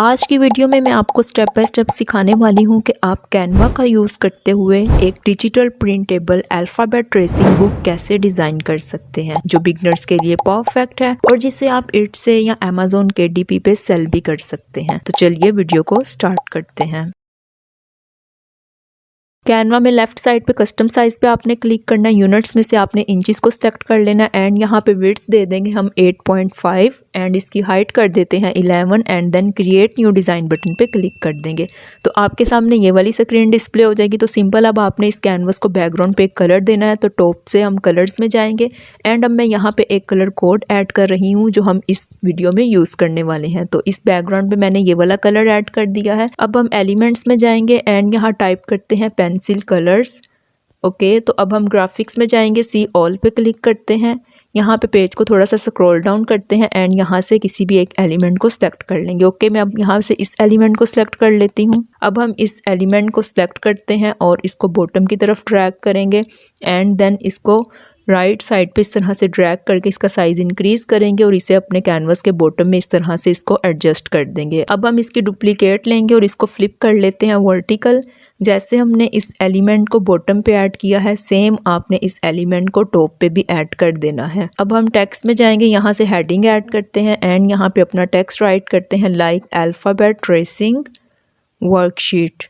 आज की वीडियो में मैं आपको स्टेप बाय स्टेप सिखाने वाली हूँ कि आप कैनवा का यूज़ करते हुए एक digital printable alphabet tracing book कैसे डिज़ाइन कर सकते हैं जो बिगनर्स के लिए परफेक्ट है और जिसे आप इट से या अमेज़ॉन KDP पे सेल भी कर सकते हैं। तो चलिए वीडियो को स्टार्ट करते हैं। कैनवा में लेफ्ट साइड पे कस्टम साइज पे आपने क्लिक करना है। यूनिट्स में से आपने इंचेस को सिलेक्ट कर लेना एंड यहाँ पे विड्थ दे देंगे हम 8.5 एंड इसकी हाइट कर देते हैं 11 and then create new design button पे क्लिक कर देंगे तो आपके सामने ये वाली स्क्रीन डिस्प्ले हो जाएगी। तो सिंपल अब आपने इस कैनवस को बैकग्राउंड पे एक कलर देना है। तो टॉप से हम कलर्स में जाएंगे एंड अब मैं यहाँ पे एक कलर कोड ऐड कर रही हूँ जो हम इस वीडियो में यूज़ करने वाले हैं। तो इस बैकग्राउंड पे मैंने ये वाला कलर ऐड कर दिया है। अब हम एलिमेंट्स में जाएंगे एंड यहाँ टाइप करते हैं पेंसिल कलर्स। ओके तो अब हम ग्राफिक्स में जाएंगे, सी ऑल पे क्लिक करते हैं। यहाँ पे पेज को थोड़ा सा स्क्रॉल डाउन करते हैं एंड यहाँ से किसी भी एक एलिमेंट को सिलेक्ट कर लेंगे। ओके मैं अब यहाँ से इस एलिमेंट को सिलेक्ट कर लेती हूँ। अब हम इस एलिमेंट को सिलेक्ट करते हैं और इसको बॉटम की तरफ ड्रैग करेंगे एंड देन इसको राइट साइड पे इस तरह से ड्रैग करके इसका साइज़ इंक्रीज़ करेंगे और इसे अपने कैनवस के बॉटम में इस तरह से इसको एडजस्ट कर देंगे। अब हम इसकी डुप्लीकेट लेंगे और इसको फ्लिप कर लेते हैं वर्टिकल। जैसे हमने इस एलिमेंट को बॉटम पे ऐड किया है सेम आपने इस एलिमेंट को टॉप पे भी ऐड कर देना है। अब हम टेक्स्ट में जाएंगे, यहाँ से हेडिंग ऐड करते हैं एंड यहाँ पे अपना टेक्स्ट राइट करते हैं लाइक अल्फ़ाबेट ट्रेसिंग वर्कशीट।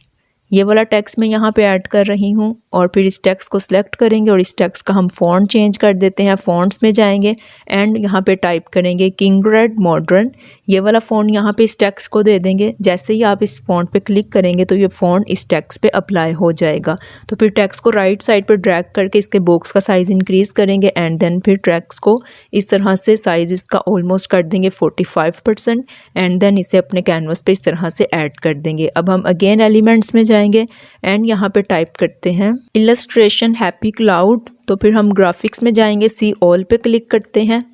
ये वाला टेक्स्ट मैं यहाँ पे ऐड कर रही हूँ और फिर इस टेक्स्ट को सिलेक्ट करेंगे और इस टेक्स्ट का हम फ़ॉन्ट चेंज कर देते हैं। फ़ॉन्ट्स में जाएंगे एंड यहाँ पे टाइप करेंगे किंग रेड मॉडर्न। ये वाला फ़ॉन्ट यहाँ पे इस टेक्स्ट को दे देंगे। जैसे ही आप इस फ़ॉन्ट पे क्लिक करेंगे तो ये फ़ॉन्ट इस टेक्स्ट पे अप्लाई हो जाएगा। तो फिर टेक्स्ट को राइट साइड पर ड्रैग करके इसके बॉक्स का साइज़ इंक्रीज़ करेंगे एंड देन फिर टेक्स्ट को इस तरह से साइज़ इसका ऑलमोस्ट कर देंगे 45% एंड देन इसे अपने कैनवस पे इस तरह से ऐड कर देंगे। अब हम अगेन एलिमेंट्स में जाएंगे एंड यहाँ पे टाइप करते हैं इलस्ट्रेशन हैप्पी क्लाउड। तो फिर हम ग्राफिक्स में जाएंगे, सी ऑल पे क्लिक करते हैं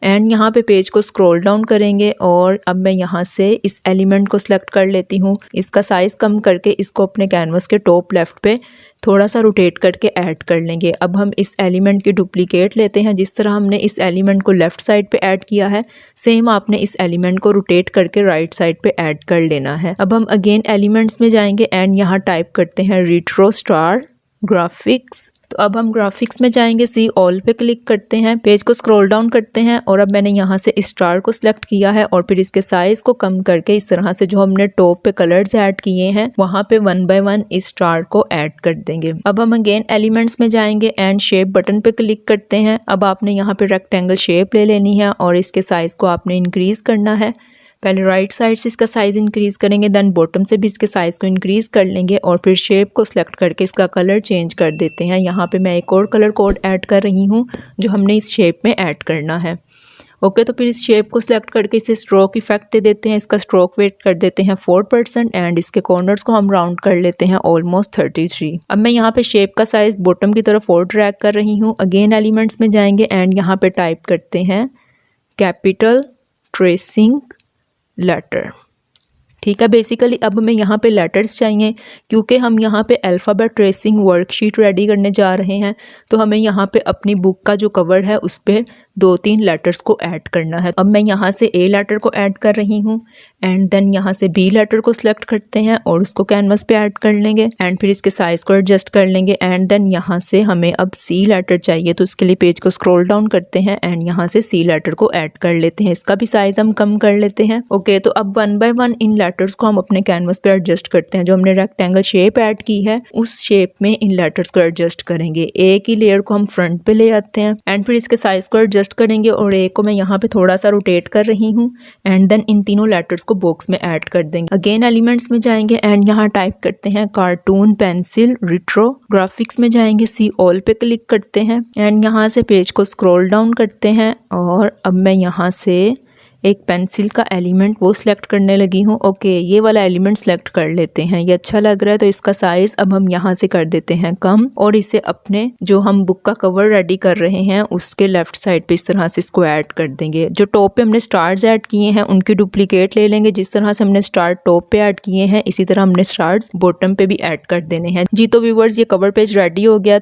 एंड यहाँ पे पेज को स्क्रॉल डाउन करेंगे और अब मैं यहाँ से इस एलिमेंट को सिलेक्ट कर लेती हूँ। इसका साइज़ कम करके इसको अपने कैनवस के टॉप लेफ्ट पे थोड़ा सा रोटेट करके ऐड कर लेंगे। अब हम इस एलिमेंट की डुप्लीकेट लेते हैं। जिस तरह हमने इस एलिमेंट को लेफ़्ट साइड पे ऐड किया है सेम आपने इस एलिमेंट को रोटेट करके राइट साइड पे ऐड कर लेना है। अब हम अगेन एलिमेंट्स में जाएंगे एंड यहाँ टाइप करते हैं रेट्रो स्टार ग्राफिक्स। तो अब हम ग्राफिक्स में जाएंगे, सी ऑल पे क्लिक करते हैं, पेज को स्क्रॉल डाउन करते हैं और अब मैंने यहाँ से स्टार को सिलेक्ट किया है और फिर इसके साइज़ को कम करके इस तरह से जो हमने टॉप पे कलर्स ऐड किए हैं वहाँ पे 1 बाय 1 इस स्टार को ऐड कर देंगे। अब हम अगेन एलिमेंट्स में जाएंगे एंड शेप बटन पे क्लिक करते हैं। अब आपने यहाँ पे रेक्टेंगल शेप ले लेनी है और इसके साइज़ को आपने इंक्रीज़ करना है। पहले राइट साइड से इसका साइज़ इंक्रीज़ करेंगे देन बॉटम से भी इसके साइज़ को इंक्रीज़ कर लेंगे और फिर शेप को सिलेक्ट करके इसका कलर चेंज कर देते हैं। यहाँ पे मैं एक और कलर कोड ऐड कर रही हूँ जो हमने इस शेप में ऐड करना है। ओके तो फिर इस शेप को सिलेक्ट करके इसे स्ट्रोक इफेक्ट दे देते हैं। इसका स्ट्रोक वेट कर देते हैं 4% एंड इसके कॉर्नर्स को हम राउंड कर लेते हैं ऑलमोस्ट 33। अब मैं यहाँ पे शेप का साइज़ बॉटम की तरफ और ड्रैग कर रही हूँ। अगेन एलिमेंट्स में जाएंगे एंड यहाँ पे टाइप करते हैं कैपिटल ट्रेसिंग लेटर। ठीक है, बेसिकली अब हमें यहाँ पे लेटर्स चाहिए क्योंकि हम यहाँ पे अल्फ़ाबेट ट्रेसिंग वर्कशीट रेडी करने जा रहे हैं। तो हमें यहाँ पे अपनी बुक का जो कवर है उस पर 2-3 लेटर्स को ऐड करना है। अब मैं यहाँ से ए लेटर को ऐड कर रही हूँ एंड देन यहाँ से बी लेटर को सिलेक्ट करते हैं और उसको कैनवस पे ऐड कर लेंगे एंड फिर इसके साइज़ को एडजस्ट कर लेंगे एंड देन यहाँ से हमें अब सी लेटर चाहिए। तो उसके लिए पेज को स्क्रॉल डाउन करते हैं एंड यहाँ से सी लेटर को ऐड कर लेते हैं। इसका भी साइज़ हम कम कर लेते हैं। ओके तो अब 1 बाय 1 इन लेटर्स को हम अपने कैनवस पे एडजस्ट करते हैं। जो हमने रेक्टेंगल शेप ऐड की है उस शेप में इन लेटर्स को एडजस्ट करेंगे। ए की लेयर को हम फ्रंट पे ले आते हैं एंड फिर इसके साइज़ को एडजस्ट करेंगे और ए को मैं यहाँ पे थोड़ा सा रोटेट कर रही हूँ एंड देन इन तीनों लेटर्स को बॉक्स में ऐड कर देंगे। अगेन एलिमेंट्स में जाएंगे एंड यहाँ टाइप करते हैं कार्टून पेंसिल रेट्रो। ग्राफिक्स में जाएंगे, सी ऑल पे क्लिक करते हैं एंड यहाँ से पेज को स्क्रॉल डाउन करते हैं और अब मैं यहाँ से एक पेंसिल का एलिमेंट वो सिलेक्ट करने लगी हूँ। ओके ये वाला एलिमेंट सिलेक्ट कर लेते हैं, ये अच्छा लग रहा है। तो इसका साइज़ अब हम यहाँ से कर देते हैं कम और इसे अपने जो हम बुक का कवर रेडी कर रहे हैं उसके लेफ्ट साइड पे इस तरह से इसको ऐड कर देंगे। जो टॉप पे हमने स्टार्स ऐड किए हैं उनकी डुप्लीकेट ले लेंगे। जिस तरह से हमने स्टार टॉप पे ऐड किए हैं इसी तरह हमने स्टार्स बॉटम पे भी ऐड कर देने हैं। जी तो व्यूअर्स ये कवर पेज रेडी हो गया।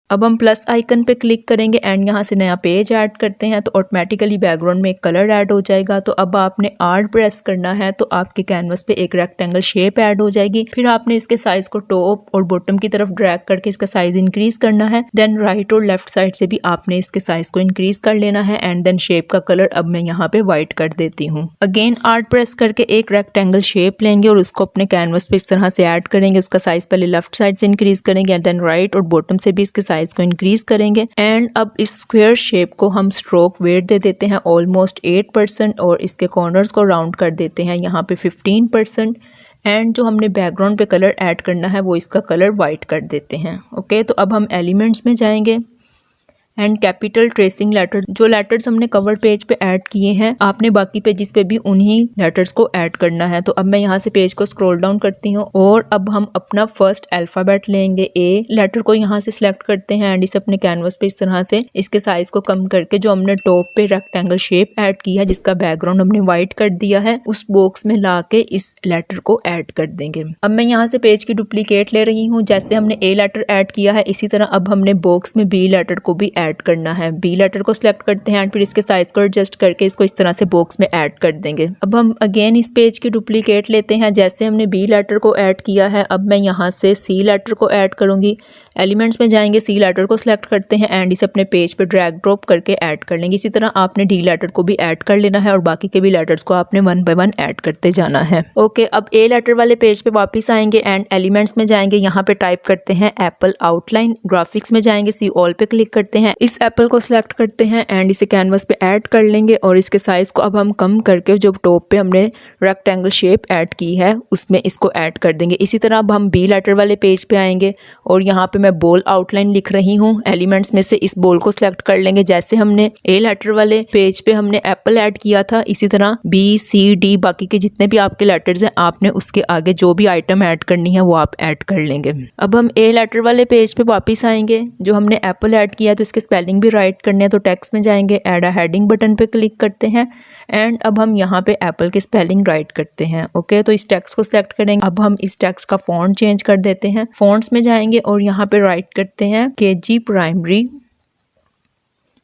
अब हम प्लस आइकन पे क्लिक करेंगे एंड यहाँ से नया पेज ऐड करते हैं तो ऑटोमेटिकली बैकग्राउंड में एक कलर ऐड हो जाएगा। तो अब आपने आर्ट प्रेस करना है तो आपके कैनवस पे एक रेक्टेंगल शेप ऐड हो जाएगी। फिर आपने इसके साइज को टॉप और बॉटम की तरफ ड्रैग करके इसका साइज इंक्रीज करना है। देन राइट और लेफ्ट साइड से भी आपने इसके साइज को इंक्रीज कर लेना है एंड देन शेप का कलर अब मैं यहाँ पे व्हाइट कर देती हूँ। अगेन आर्ट प्रेस करके एक रेक्टेंगल शेप लेंगे और उसको अपने कैनवस पे इस तरह से ऐड करेंगे। उसका साइज पहले लेफ्ट साइड से इंक्रीज करेंगे एंड देन राइट और बॉटम से भी इसके साइज को इंक्रीज करेंगे। एंड अब इस स्क्वायर शेप को हम स्ट्रोक वेट दे देते हैं ऑलमोस्ट 8% और इसके कॉर्नर्स को राउंड कर देते हैं यहाँ पे 15%। एंड जो हमने बैकग्राउंड पे कलर ऐड करना है वो इसका कलर वाइट कर देते हैं। ओके, तो अब हम एलिमेंट्स में जाएंगे एंड कैपिटल ट्रेसिंग लेटर्स, जो लेटर्स हमने कवर पेज पे ऐड किए हैं आपने बाकी पेजेस पे भी उन्हीं लेटर्स को ऐड करना है। तो अब मैं यहाँ से पेज को स्क्रॉल डाउन करती हूँ और अब हम अपना फर्स्ट अल्फ़ाबेट लेंगे ए लेटर को यहाँ से सिलेक्ट करते हैं एंड इसे अपने कैनवस पे इस तरह से इसके साइज को कम करके जो हमने टॉप पे रेक्टेंगल शेप ऐड की है जिसका बैकग्राउंड हमने व्हाइट कर दिया है उस बॉक्स में ला के इस लेटर को ऐड कर देंगे। अब मैं यहाँ से पेज की डुप्लीकेट ले रही हूँ। जैसे हमने ए लेटर ऐड किया है इसी तरह अब हमने बॉक्स में बी लेटर को भी ऐड करना है। बी लेटर को सिलेक्ट करते हैं एंड फिर इसके साइज को एडजस्ट करके इसको इस तरह से बॉक्स में ऐड कर देंगे। अब हम अगेन इस पेज की डुप्लीकेट लेते हैं। जैसे हमने बी लेटर को ऐड किया है अब मैं यहाँ से सी लेटर को ऐड करूंगी। एलिमेंट्स में जाएंगे, सी लेटर को सिलेक्ट करते हैं एंड इसे अपने पेज पे ड्रैग ड्रॉप करके ऐड कर लेंगे। इसी तरह आपने डी लेटर को भी ऐड कर लेना है और बाकी के भी लेटर्स को आपने 1 बाय 1 ऐड करते जाना है। ओके, अब ए लेटर वाले पेज पे वापस आएंगे एंड एलिमेंट्स में जाएंगे, यहाँ पे टाइप करते हैं एप्पल आउटलाइन। ग्राफिक्स में जाएंगे, सी ऑल पे क्लिक करते हैं, इस एप्पल को सिलेक्ट करते हैं एंड इसे कैनवस पे ऐड कर लेंगे और इसके साइज को अब हम कम करके जो टॉप पे हमने रेक्टेंगल शेप ऐड की है उसमें इसको ऐड कर देंगे। इसी तरह अब हम बी लेटर वाले पेज पे आएंगे और यहाँ पे मैं बॉल आउटलाइन लिख रही हूँ। एलिमेंट्स में से इस बॉल को सिलेक्ट कर लेंगे। जैसे हमने ए लेटर वाले पेज पे हमने एप्पल ऐड किया था इसी तरह बी सी डी बाकी के जितने भी आपके लेटर्स हैं आपने उसके आगे जो भी आइटम ऐड करनी है वो आप ऐड कर लेंगे। अब हम ए लेटर वाले पेज पे वापस आएंगे, जो हमने एप्पल ऐड किया है तो इसके स्पेलिंग भी राइट करने हैं। तो टेक्स्ट में जाएंगे, ऐड अ हेडिंग बटन पे क्लिक करते हैं एंड अब हम यहाँ पे एप्पल के स्पेलिंग राइट करते हैं। ओके, तो इस टेक्स्ट को सिलेक्ट करेंगे। अब हम इस टेक्स्ट का फॉन्ट चेंज कर देते हैं। फॉन्ट्स में जाएंगे और यहाँ पे राइट करते हैं केजी प्राइमरी।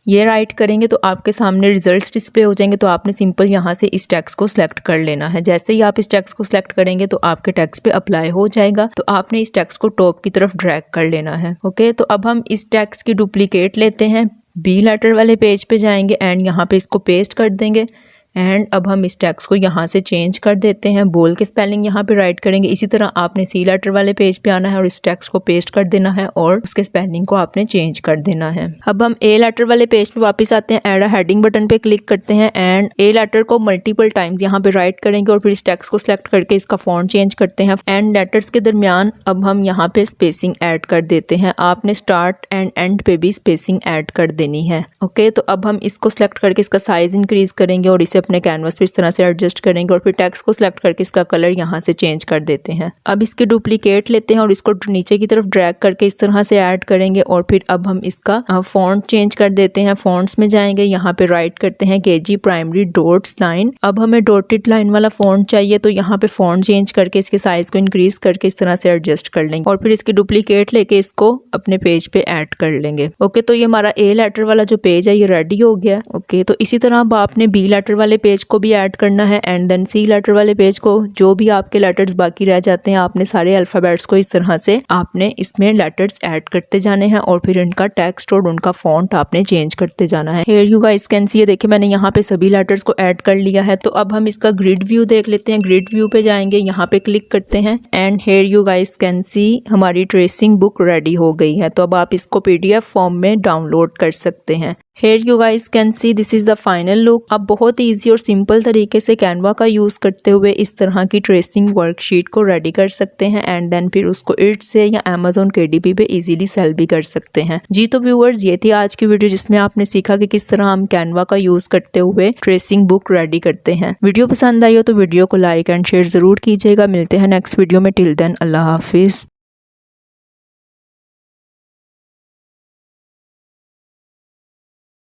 ये राइट करेंगे तो आपके सामने रिजल्ट्स डिस्प्ले हो जाएंगे। तो आपने सिंपल यहाँ से इस टेक्स्ट को सिलेक्ट कर लेना है। जैसे ही आप इस टेक्स्ट को सिलेक्ट करेंगे तो आपके टेक्स्ट पे अप्लाई हो जाएगा। तो आपने इस टेक्स्ट को टॉप की तरफ ड्रैग कर लेना है। ओके, तो अब हम इस टेक्स्ट की डुप्लीकेट लेते हैं, बी लेटर वाले पेज पे जाएंगे एंड यहाँ पे इसको पेस्ट कर देंगे एंड अब हम इस टेक्स्ट को यहाँ से चेंज कर देते हैं। बोल के स्पेलिंग यहाँ पे राइट करेंगे। इसी तरह आपने सी लेटर वाले पेज पे आना है और इस टेक्स्ट को पेस्ट कर देना है और उसके स्पेलिंग को आपने चेंज कर देना है। अब हम ए लेटर वाले पेज पे वापस आते हैं, ऐड अ हेडिंग बटन पे क्लिक करते हैं एंड ए लेटर को मल्टीपल टाइम्स यहाँ पे राइट करेंगे और फिर इस टेक्स्ट को सिलेक्ट करके इसका फॉन्ट चेंज करते हैं एंड लेटर्स के दरमियान अब हम यहाँ पे स्पेसिंग ऐड कर देते हैं। आपने स्टार्ट एंड एंड पे भी स्पेसिंग ऐड कर देनी है। ओके, तो अब हम इसको सिलेक्ट करके इसका साइज इंक्रीज करेंगे और इसे अपने कैनवस पे इस तरह से एडजस्ट करेंगे और फिर टेक्स्ट को सिलेक्ट करके इसका कलर यहाँ से चेंज कर देते हैं। अब इसकी डुप्लीकेट लेते हैं और इसको नीचे की तरफ ड्रैग करके इस तरह से ऐड करेंगे और फिर अब हम इसका फॉन्ट चेंज कर देते हैं। फॉन्ट्स में जाएंगे, यहाँ पे राइट करते हैं केजी प्राइमरी डॉट्स लाइन। अब हमें डॉटेड लाइन वाला फॉन्ट चाहिए तो यहाँ पे फॉन्ट चेंज करके इसके साइज को इंक्रीज करके इस तरह से एडजस्ट कर लेंगे और फिर इसकी डुप्लीकेट लेके इसको अपने पेज पे ऐड कर लेंगे। ओके, तो ये हमारा ए लेटर वाला जो पेज है ये रेडी हो गया। ओके, तो इसी तरह अब आपने बी लेटर वाले पेज को भी ऐड करना है एंड देन सी लेटर वाले पेज को, जो भी आपके लेटर्स बाकी रह जाते हैं आपने सारे अल्फाबेट्स को इस तरह से आपने इसमें लेटर्स ऐड करते जाने हैं और फिर इनका टेक्स्ट और उनका फॉन्ट आपने चेंज करते जाना है। Here you guys can see, ये देखिए मैंने यहाँ पे सभी लेटर्स को ऐड कर लिया है। तो अब हम इसका ग्रिड व्यू देख लेते हैं। ग्रिड व्यू पे जाएंगे, यहाँ पे क्लिक करते हैं and here you guys can see हमारी ट्रेसिंग बुक रेडी हो गई है। तो अब आप इसको PDF फॉर्म में डाउनलोड कर सकते हैं। Here you guys can see this is the final look। अब बहुत ईजी और सिंपल तरीके से कैनवा का यूज़ करते हुए इस तरह की ट्रेसिंग वर्कशीट को रेडी कर सकते हैं एंड देन फिर उसको इट से या Amazon KDP पे इजीली सेल भी कर सकते हैं। जी तो व्यूअर्स, ये थी आज की वीडियो जिसमें आपने सीखा कि किस तरह हम कैनवा का यूज़ करते हुए ट्रेसिंग बुक रेडी करते हैं। वीडियो पसंद आई हो तो वीडियो को लाइक एंड शेयर ज़रूर कीजिएगा। मिलते हैं नेक्स्ट वीडियो में। टिल देन अल्लाह हाफिज़।